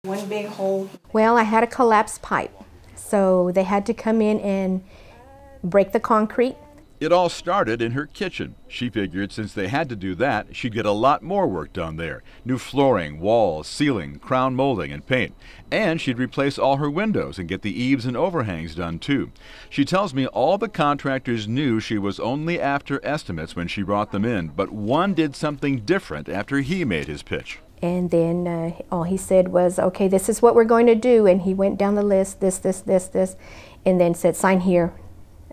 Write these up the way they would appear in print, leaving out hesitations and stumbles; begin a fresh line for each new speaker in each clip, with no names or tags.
One big hole.
Well, I had a collapsed pipe, so they had to come in and break the concrete.
It all started in her kitchen. She figured since they had to do that, she'd get a lot more work done there. New flooring, walls, ceiling, crown molding, and paint. And she'd replace all her windows and get the eaves and overhangs done too. She tells me all the contractors knew she was only after estimates when she brought them in, but one did something different after he made his pitch.
And then all he said was, okay, this is what we're going to do. And he went down the list, this, and then said, sign here,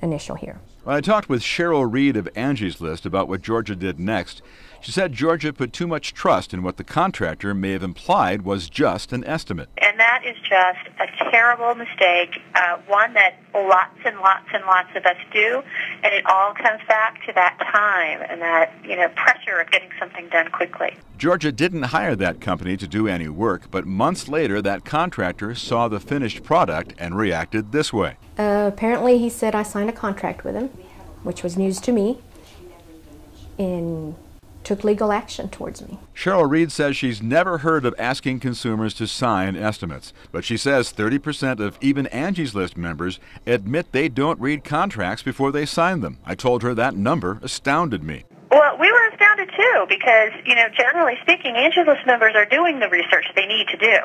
initial here.
When I talked with Cheryl Reed of Angie's List about what Georgia did next, she said Georgia put too much trust in what the contractor may have implied was just an estimate.
And that is just a terrible mistake, one that lots and lots and lots of us do, and it all comes back to that time and that, pressure of getting something done quickly.
Georgia didn't hire that company to do any work, but months later that contractor saw the finished product and reacted this way.
Apparently he said I signed a contract with him, which was news to me, and took legal action towards me.
Cheryl Reed says she's never heard of asking consumers to sign estimates, but she says 30% of even Angie's List members admit they don't read contracts before they sign them. I told her that number astounded me.
Well, we were astounded too because, generally speaking, Angie's List members are doing the research they need to do.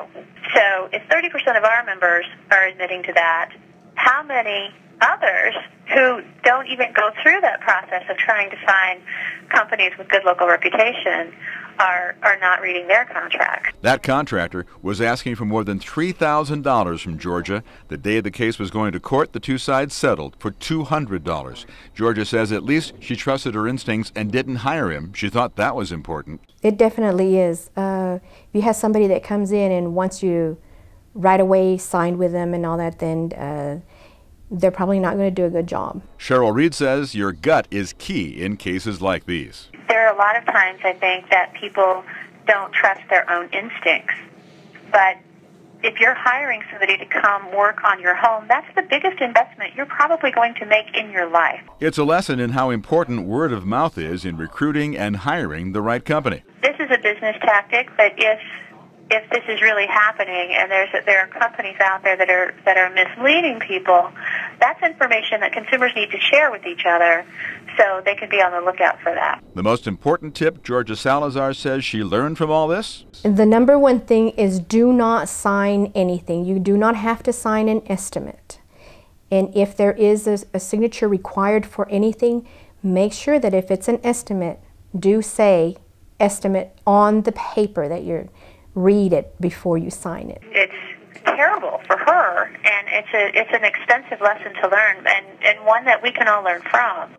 So if 30% of our members are admitting to that, how many others who don't even go through that process of trying to find companies with good local reputation are not reading their contracts?
That contractor was asking for more than $3,000 from Georgia. The day the case was going to court, the two sides settled for $200. Georgia says at least she trusted her instincts and didn't hire him. She thought that was important.
It definitely is. If you have somebody that comes in and wants you right away signed with them and all that, then they're probably not going to do a good job.
Cheryl Reed says your gut is key in cases like these.
There are a lot of times, I think, that people don't trust their own instincts. But if you're hiring somebody to come work on your home, that's the biggest investment you're probably going to make in your life.
It's a lesson in how important word of mouth is in recruiting and hiring the right company.
This is a business tactic, but if this is really happening and there are companies out there that are misleading people, that's information that consumers need to share with each other so they can be on the lookout for that.
The most important tip Georgia Salazar says she learned from all this?
The number one thing is do not sign anything. You do not have to sign an estimate. And if there is a signature required for anything, make sure that if it's an estimate, do say estimate on the paper that you're read it before you sign it.
It's terrible for her, and it's an expensive lesson to learn, and one that we can all learn from.